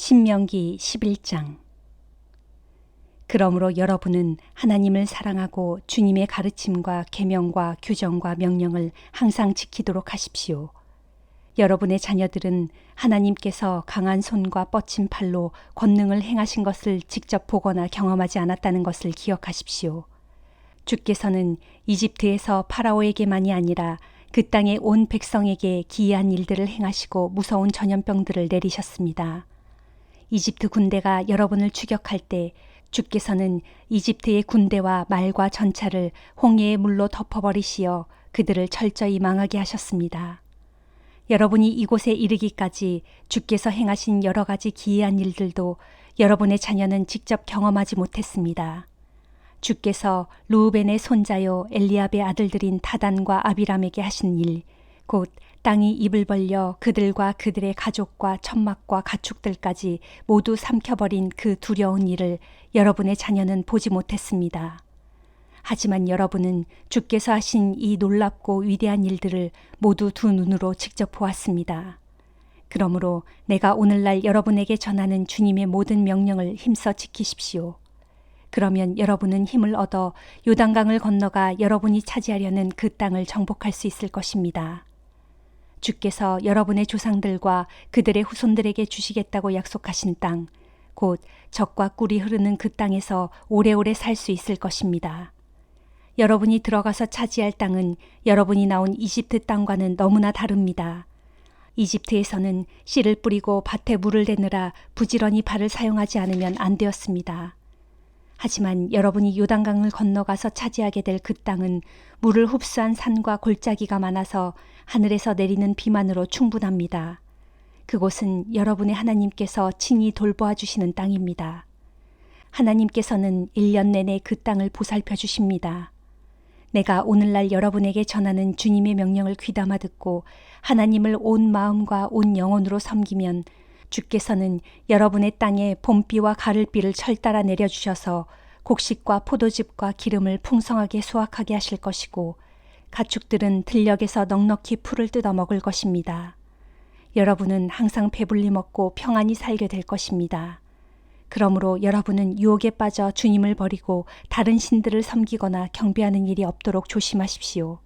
신명기 11장. 그러므로 여러분은 하나님을 사랑하고 주님의 가르침과 계명과 규정과 명령을 항상 지키도록 하십시오. 여러분의 자녀들은 하나님께서 강한 손과 뻗친 팔로 권능을 행하신 것을 직접 보거나 경험하지 않았다는 것을 기억하십시오. 주께서는 이집트에서 파라오에게만이 아니라 그 땅의 온 백성에게 기이한 일들을 행하시고 무서운 전염병들을 내리셨습니다. 이집트 군대가 여러분을 추격할 때 주께서는 이집트의 군대와 말과 전차를 홍해의 물로 덮어버리시어 그들을 철저히 망하게 하셨습니다. 여러분이 이곳에 이르기까지 주께서 행하신 여러 가지 기이한 일들도 여러분의 자녀는 직접 경험하지 못했습니다. 주께서 르우벤의 손자요 엘리압의 아들들인 다단과 아비람에게 하신 일, 곧 땅이 입을 벌려 그들과 그들의 가족과 천막과 가축들까지 모두 삼켜버린 그 두려운 일을 여러분의 자녀는 보지 못했습니다. 하지만 여러분은 주께서 하신 이 놀랍고 위대한 일들을 모두 두 눈으로 직접 보았습니다. 그러므로 내가 오늘날 여러분에게 전하는 주님의 모든 명령을 힘써 지키십시오. 그러면 여러분은 힘을 얻어 요단강을 건너가 여러분이 차지하려는 그 땅을 정복할 수 있을 것입니다. 주께서 여러분의 조상들과 그들의 후손들에게 주시겠다고 약속하신 땅, 곧 젖과 꿀이 흐르는 그 땅에서 오래오래 살 수 있을 것입니다. 여러분이 들어가서 차지할 땅은 여러분이 나온 이집트 땅과는 너무나 다릅니다. 이집트에서는 씨를 뿌리고 밭에 물을 대느라 부지런히 발을 사용하지 않으면 안 되었습니다. 하지만 여러분이 요단강을 건너가서 차지하게 될 그 땅은 물을 흡수한 산과 골짜기가 많아서 하늘에서 내리는 비만으로 충분합니다. 그곳은 여러분의 하나님께서 친히 돌보아 주시는 땅입니다. 하나님께서는 1년 내내 그 땅을 보살펴 주십니다. 내가 오늘날 여러분에게 전하는 주님의 명령을 귀담아 듣고 하나님을 온 마음과 온 영혼으로 섬기면 주께서는 여러분의 땅에 봄비와 가을비를 철따라 내려주셔서 곡식과 포도즙과 기름을 풍성하게 수확하게 하실 것이고 가축들은 들녘에서 넉넉히 풀을 뜯어 먹을 것입니다. 여러분은 항상 배불리 먹고 평안히 살게 될 것입니다. 그러므로 여러분은 유혹에 빠져 주님을 버리고 다른 신들을 섬기거나 경배하는 일이 없도록 조심하십시오.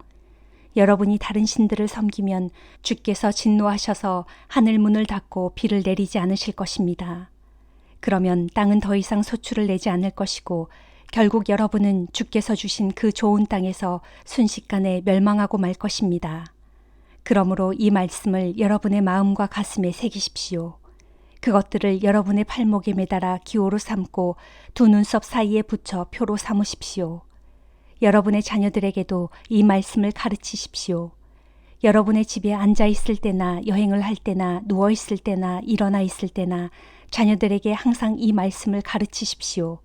여러분이 다른 신들을 섬기면 주께서 진노하셔서 하늘 문을 닫고 비를 내리지 않으실 것입니다. 그러면 땅은 더 이상 소출을 내지 않을 것이고 결국 여러분은 주께서 주신 그 좋은 땅에서 순식간에 멸망하고 말 것입니다. 그러므로 이 말씀을 여러분의 마음과 가슴에 새기십시오. 그것들을 여러분의 팔목에 매달아 기호로 삼고 두 눈썹 사이에 붙여 표로 삼으십시오. 여러분의 자녀들에게도 이 말씀을 가르치십시오. 여러분의 집에 앉아 있을 때나 여행을 할 때나 누워 있을 때나 일어나 있을 때나 자녀들에게 항상 이 말씀을 가르치십시오.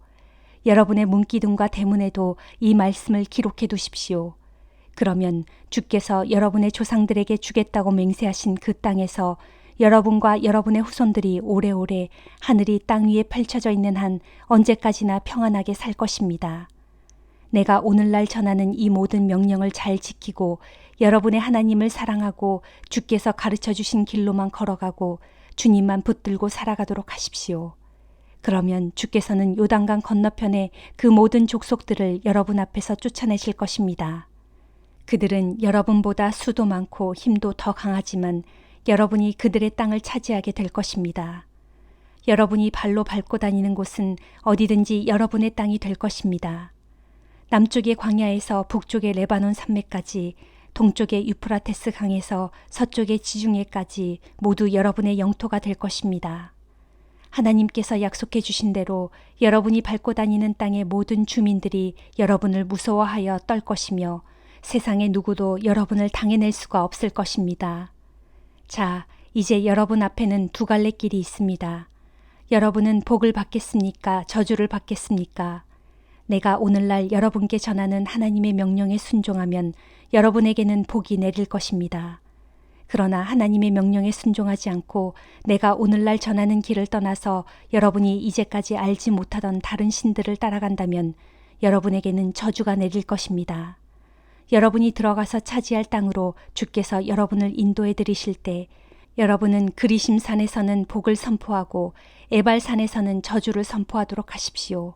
여러분의 문기둥과 대문에도 이 말씀을 기록해 두십시오. 그러면 주께서 여러분의 조상들에게 주겠다고 맹세하신 그 땅에서 여러분과 여러분의 후손들이 오래오래 하늘이 땅 위에 펼쳐져 있는 한 언제까지나 평안하게 살 것입니다. 내가 오늘날 전하는 이 모든 명령을 잘 지키고 여러분의 하나님을 사랑하고 주께서 가르쳐 주신 길로만 걸어가고 주님만 붙들고 살아가도록 하십시오. 그러면 주께서는 요단강 건너편에 그 모든 족속들을 여러분 앞에서 쫓아내실 것입니다. 그들은 여러분보다 수도 많고 힘도 더 강하지만 여러분이 그들의 땅을 차지하게 될 것입니다. 여러분이 발로 밟고 다니는 곳은 어디든지 여러분의 땅이 될 것입니다. 남쪽의 광야에서 북쪽의 레바논 산맥까지, 동쪽의 유프라테스 강에서 서쪽의 지중해까지 모두 여러분의 영토가 될 것입니다. 하나님께서 약속해 주신 대로 여러분이 밟고 다니는 땅의 모든 주민들이 여러분을 무서워하여 떨 것이며 세상의 누구도 여러분을 당해낼 수가 없을 것입니다. 자, 이제 여러분 앞에는 두 갈래 길이 있습니다. 여러분은 복을 받겠습니까? 저주를 받겠습니까? 내가 오늘날 여러분께 전하는 하나님의 명령에 순종하면 여러분에게는 복이 내릴 것입니다. 그러나 하나님의 명령에 순종하지 않고 내가 오늘날 전하는 길을 떠나서 여러분이 이제까지 알지 못하던 다른 신들을 따라간다면 여러분에게는 저주가 내릴 것입니다. 여러분이 들어가서 차지할 땅으로 주께서 여러분을 인도해 드리실 때 여러분은 그리심산에서는 복을 선포하고 에발산에서는 저주를 선포하도록 하십시오.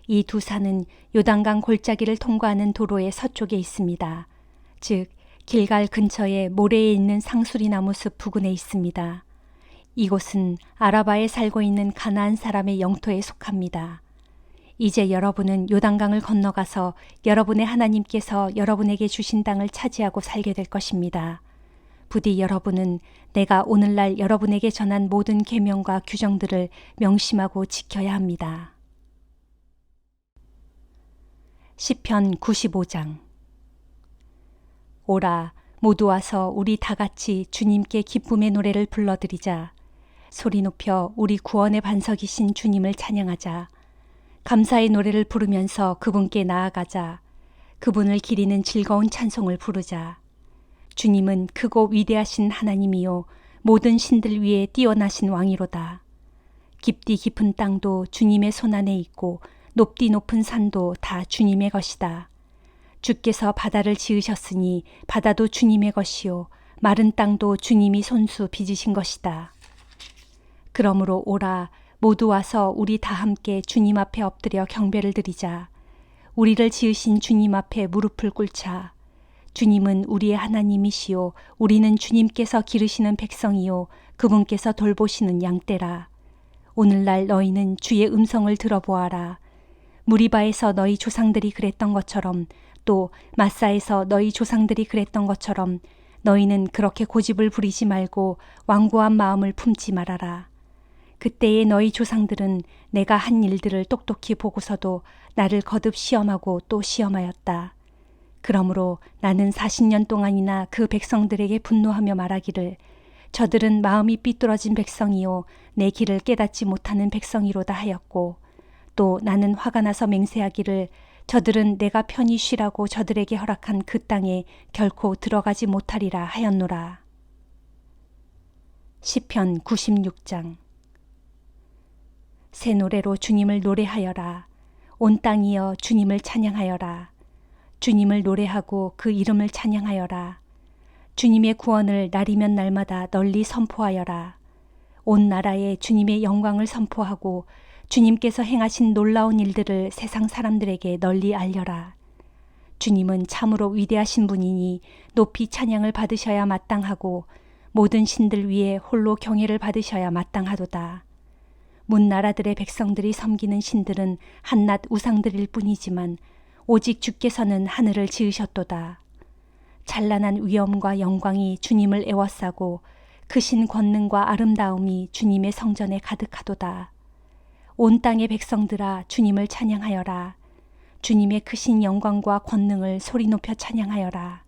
이 두 산은 요단강 골짜기를 통과하는 도로의 서쪽에 있습니다. 즉 길갈 근처에 모래에 있는 상수리 나무 숲 부근에 있습니다. 이곳은 아라바에 살고 있는 가나안 사람의 영토에 속합니다. 이제 여러분은 요단강을 건너가서 여러분의 하나님께서 여러분에게 주신 땅을 차지하고 살게 될 것입니다. 부디 여러분은 내가 오늘날 여러분에게 전한 모든 계명과 규정들을 명심하고 지켜야 합니다. 시편 95장. 오라, 모두 와서 우리 다 같이 주님께 기쁨의 노래를 불러드리자. 소리 높여 우리 구원의 반석이신 주님을 찬양하자. 감사의 노래를 부르면서 그분께 나아가자. 그분을 기리는 즐거운 찬송을 부르자. 주님은 크고 위대하신 하나님이요 모든 신들 위에 뛰어나신 왕이로다. 깊디 깊은 땅도 주님의 손안에 있고 높디 높은 산도 다 주님의 것이다. 주께서 바다를 지으셨으니 바다도 주님의 것이요 마른 땅도 주님이 손수 빚으신 것이다. 그러므로 오라, 모두 와서 우리 다 함께 주님 앞에 엎드려 경배를 드리자. 우리를 지으신 주님 앞에 무릎을 꿇자. 주님은 우리의 하나님이시요 우리는 주님께서 기르시는 백성이요 그분께서 돌보시는 양떼라. 오늘날 너희는 주의 음성을 들어보아라. 무리바에서 너희 조상들이 그랬던 것처럼 또 마사에서 너희 조상들이 그랬던 것처럼 너희는 그렇게 고집을 부리지 말고 완고한 마음을 품지 말아라. 그때의 너희 조상들은 내가 한 일들을 똑똑히 보고서도 나를 거듭 시험하고 또 시험하였다. 그러므로 나는 40년 동안이나 그 백성들에게 분노하며 말하기를 저들은 마음이 삐뚤어진 백성이요 내 길을 깨닫지 못하는 백성이로다 하였고 또 나는 화가 나서 맹세하기를 저들은 내가 편히 쉬라고 저들에게 허락한 그 땅에 결코 들어가지 못하리라 하였노라. 시편 96장. 새 노래로 주님을 노래하여라. 온 땅이여 주님을 찬양하여라. 주님을 노래하고 그 이름을 찬양하여라. 주님의 구원을 날이면 날마다 널리 선포하여라. 온 나라에 주님의 영광을 선포하고 주님께서 행하신 놀라운 일들을 세상 사람들에게 널리 알려라. 주님은 참으로 위대하신 분이니 높이 찬양을 받으셔야 마땅하고 모든 신들 위에 홀로 경외를 받으셔야 마땅하도다. 문 나라들의 백성들이 섬기는 신들은 한낱 우상들일 뿐이지만 오직 주께서는 하늘을 지으셨도다. 찬란한 위엄과 영광이 주님을 에워싸고 크신 권능과 아름다움이 주님의 성전에 가득하도다. 온 땅의 백성들아 주님을 찬양하여라. 주님의 크신 영광과 권능을 소리 높여 찬양하여라.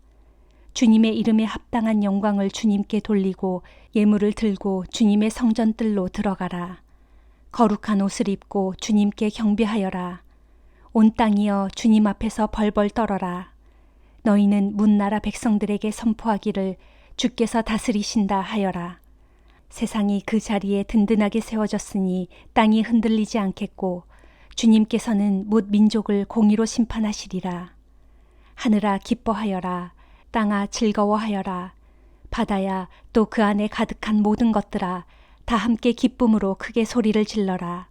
주님의 이름에 합당한 영광을 주님께 돌리고 예물을 들고 주님의 성전뜰로 들어가라. 거룩한 옷을 입고 주님께 경배하여라. 온 땅이여 주님 앞에서 벌벌 떨어라. 너희는 문나라 백성들에게 선포하기를 주께서 다스리신다 하여라. 세상이 그 자리에 든든하게 세워졌으니 땅이 흔들리지 않겠고 주님께서는 뭇 민족을 공의로 심판하시리라. 하늘아 기뻐하여라. 땅아 즐거워하여라. 바다야 또 그 안에 가득한 모든 것들아 다 함께 기쁨으로 크게 소리를 질러라.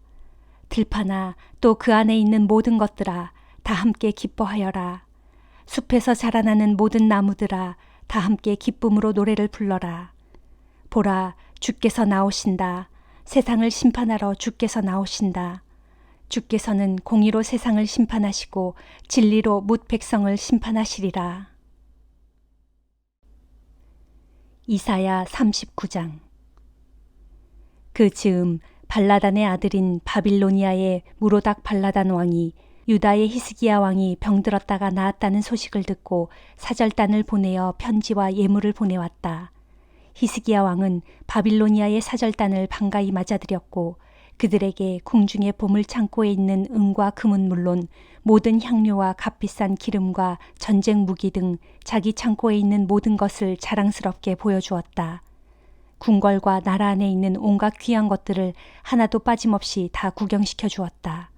들판아 또 그 안에 있는 모든 것들아 다 함께 기뻐하여라. 숲에서 자라나는 모든 나무들아 다 함께 기쁨으로 노래를 불러라. 보라 주께서 나오신다. 세상을 심판하러 주께서 나오신다. 주께서는 공의로 세상을 심판하시고 진리로 뭇 백성을 심판하시리라. 이사야 39장. 그 즈음 발라단의 아들인 바빌로니아의 무로닥 발라단 왕이 유다의 히스기야 왕이 병들었다가 나았다는 소식을 듣고 사절단을 보내어 편지와 예물을 보내왔다. 히스기야 왕은 바빌로니아의 사절단을 반가이 맞아들였고 그들에게 궁중의 보물 창고에 있는 은과 금은 물론 모든 향료와 값비싼 기름과 전쟁 무기 등 자기 창고에 있는 모든 것을 자랑스럽게 보여주었다. 궁궐과 나라 안에 있는 온갖 귀한 것들을 하나도 빠짐없이 다 구경시켜 주었다.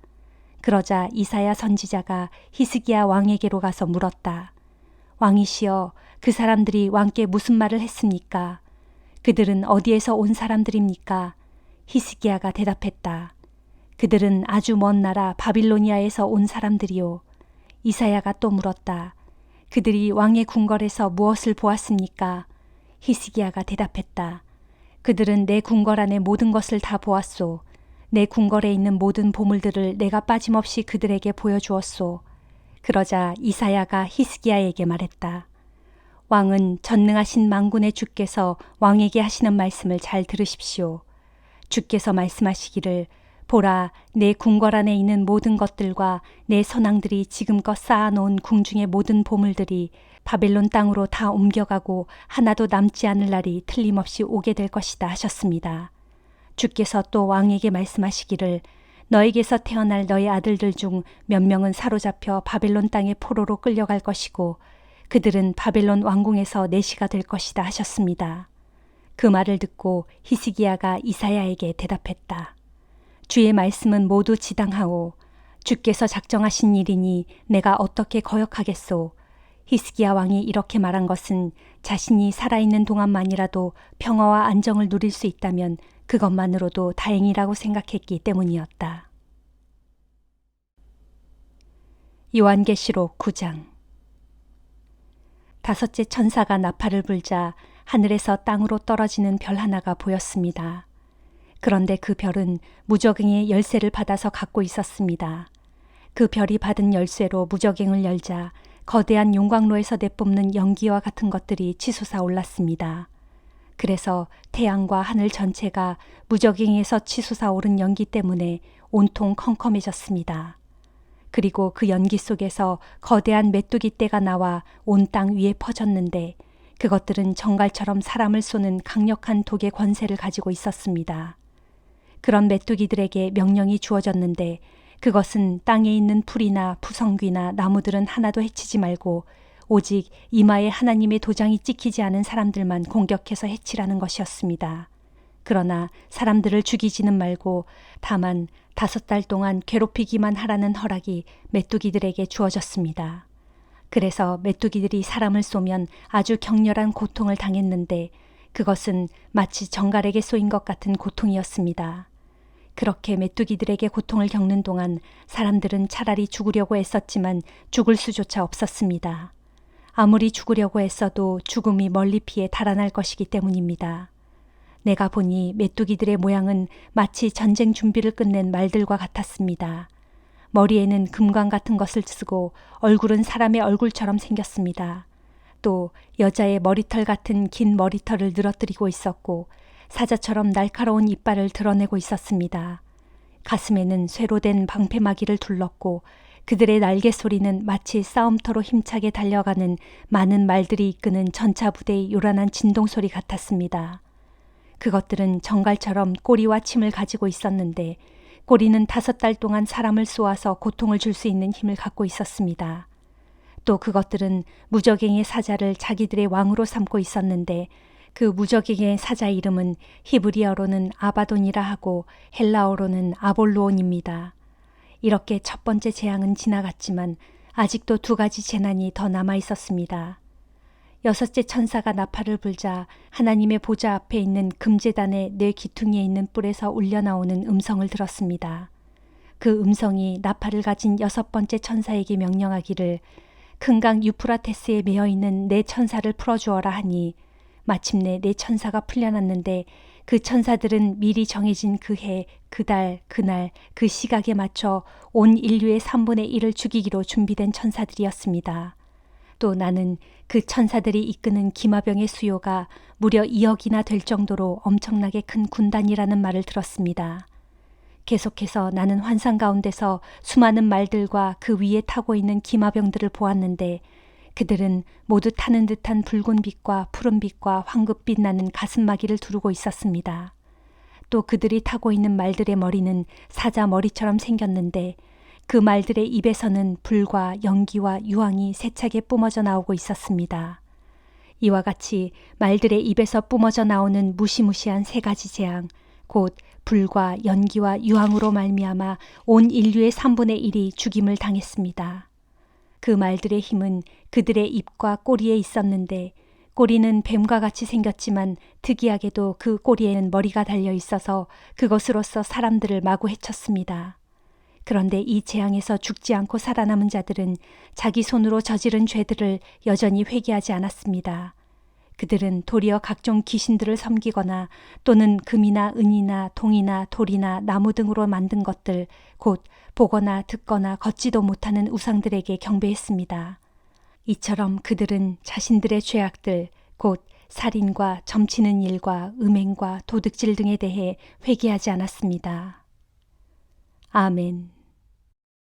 그러자 이사야 선지자가 히스기야 왕에게로 가서 물었다. 왕이시여, 그 사람들이 왕께 무슨 말을 했습니까? 그들은 어디에서 온 사람들입니까? 히스기야가 대답했다. 그들은 아주 먼 나라 바빌로니아에서 온 사람들이요. 이사야가 또 물었다. 그들이 왕의 궁궐에서 무엇을 보았습니까? 히스기야가 대답했다. 그들은 내 궁궐 안의 모든 것을 다 보았소. 내 궁궐에 있는 모든 보물들을 내가 빠짐없이 그들에게 보여주었소. 그러자 이사야가 히스기야에게 말했다. 왕은 전능하신 만군의 주께서 왕에게 하시는 말씀을 잘 들으십시오. 주께서 말씀하시기를 보라, 내 궁궐 안에 있는 모든 것들과 내 선왕들이 지금껏 쌓아놓은 궁중의 모든 보물들이 바벨론 땅으로 다 옮겨가고 하나도 남지 않을 날이 틀림없이 오게 될 것이다 하셨습니다. 주께서 또 왕에게 말씀하시기를 너에게서 태어날 너의 아들들 중 몇 명은 사로잡혀 바벨론 땅의 포로로 끌려갈 것이고 그들은 바벨론 왕궁에서 내시가 될 것이다 하셨습니다. 그 말을 듣고 히스기야가 이사야에게 대답했다. 주의 말씀은 모두 지당하오. 주께서 작정하신 일이니 내가 어떻게 거역하겠소. 히스기야 왕이 이렇게 말한 것은 자신이 살아있는 동안만이라도 평화와 안정을 누릴 수 있다면 그것만으로도 다행이라고 생각했기 때문이었다. 요한계시록 9장. 다섯째 천사가 나팔을 불자 하늘에서 땅으로 떨어지는 별 하나가 보였습니다. 그런데 그 별은 무저갱의 열쇠를 받아서 갖고 있었습니다. 그 별이 받은 열쇠로 무저갱을 열자 거대한 용광로에서 내뿜는 연기와 같은 것들이 치솟아 올랐습니다. 그래서 태양과 하늘 전체가 무저갱에서 치솟아 오른 연기 때문에 온통 컴컴해졌습니다. 그리고 그 연기 속에서 거대한 메뚜기 떼가 나와 온 땅 위에 퍼졌는데 그것들은 정갈처럼 사람을 쏘는 강력한 독의 권세를 가지고 있었습니다. 그런 메뚜기들에게 명령이 주어졌는데 그것은 땅에 있는 풀이나 푸성귀나 나무들은 하나도 해치지 말고 오직 이마에 하나님의 도장이 찍히지 않은 사람들만 공격해서 해치라는 것이었습니다. 그러나 사람들을 죽이지는 말고 다만 5달 동안 괴롭히기만 하라는 허락이 메뚜기들에게 주어졌습니다. 그래서 메뚜기들이 사람을 쏘면 아주 격렬한 고통을 당했는데 그것은 마치 정갈에게 쏘인 것 같은 고통이었습니다. 그렇게 메뚜기들에게 고통을 겪는 동안 사람들은 차라리 죽으려고 애썼지만 죽을 수조차 없었습니다. 아무리 죽으려고 애써도 죽음이 멀리 피해 달아날 것이기 때문입니다. 내가 보니 메뚜기들의 모양은 마치 전쟁 준비를 끝낸 말들과 같았습니다. 머리에는 금관 같은 것을 쓰고 얼굴은 사람의 얼굴처럼 생겼습니다. 또 여자의 머리털 같은 긴 머리털을 늘어뜨리고 있었고 사자처럼 날카로운 이빨을 드러내고 있었습니다. 가슴에는 쇠로 된 방패막이를 둘렀고 그들의 날개 소리는 마치 싸움터로 힘차게 달려가는 많은 말들이 이끄는 전차 부대의 요란한 진동소리 같았습니다. 그것들은 정갈처럼 꼬리와 침을 가지고 있었는데 꼬리는 5달 동안 사람을 쏘아서 고통을 줄 수 있는 힘을 갖고 있었습니다. 또 그것들은 무저갱의 사자를 자기들의 왕으로 삼고 있었는데 그 무저갱의 사자 이름은 히브리어로는 아바돈이라 하고 헬라어로는 아볼루온입니다. 이렇게 첫 번째 재앙은 지나갔지만 아직도 2가지 재난이 더 남아 있었습니다. 6째 천사가 나팔을 불자 하나님의 보좌 앞에 있는 금제단의 네 귀퉁이에 있는 뿔에서 울려나오는 음성을 들었습니다. 그 음성이 나팔을 가진 6번째 천사에게 명령하기를 큰 강 유프라테스에 매어 있는 네 천사를 풀어주어라 하니 마침내 네 천사가 풀려났는데 그 천사들은 미리 정해진 그 해, 그 달, 그날, 그 시각에 맞춰 온 인류의 3분의 1을 죽이기로 준비된 천사들이었습니다. 또 나는 그 천사들이 이끄는 기마병의 수요가 무려 2억이나 될 정도로 엄청나게 큰 군단이라는 말을 들었습니다. 계속해서 나는 환상 가운데서 수많은 말들과 그 위에 타고 있는 기마병들을 보았는데 그들은 모두 타는 듯한 붉은 빛과 푸른 빛과 황급빛 나는 가슴마기를 두르고 있었습니다. 또 그들이 타고 있는 말들의 머리는 사자 머리처럼 생겼는데 그 말들의 입에서는 불과 연기와 유황이 세차게 뿜어져 나오고 있었습니다. 이와 같이 말들의 입에서 뿜어져 나오는 무시무시한 3가지 재앙, 곧 불과 연기와 유황으로 말미암아 온 인류의 3분의 1이 죽임을 당했습니다. 그 말들의 힘은 그들의 입과 꼬리에 있었는데 꼬리는 뱀과 같이 생겼지만 특이하게도 그 꼬리에는 머리가 달려 있어서 그것으로서 사람들을 마구 해쳤습니다. 그런데 이 재앙에서 죽지 않고 살아남은 자들은 자기 손으로 저지른 죄들을 여전히 회개하지 않았습니다. 그들은 도리어 각종 귀신들을 섬기거나 또는 금이나 은이나 동이나 돌이나 나무 등으로 만든 것들, 곧 보거나 듣거나 걷지도 못하는 우상들에게 경배했습니다. 이처럼 그들은 자신들의 죄악들, 곧 살인과 점치는 일과 음행과 도둑질 등에 대해 회개하지 않았습니다. 아멘.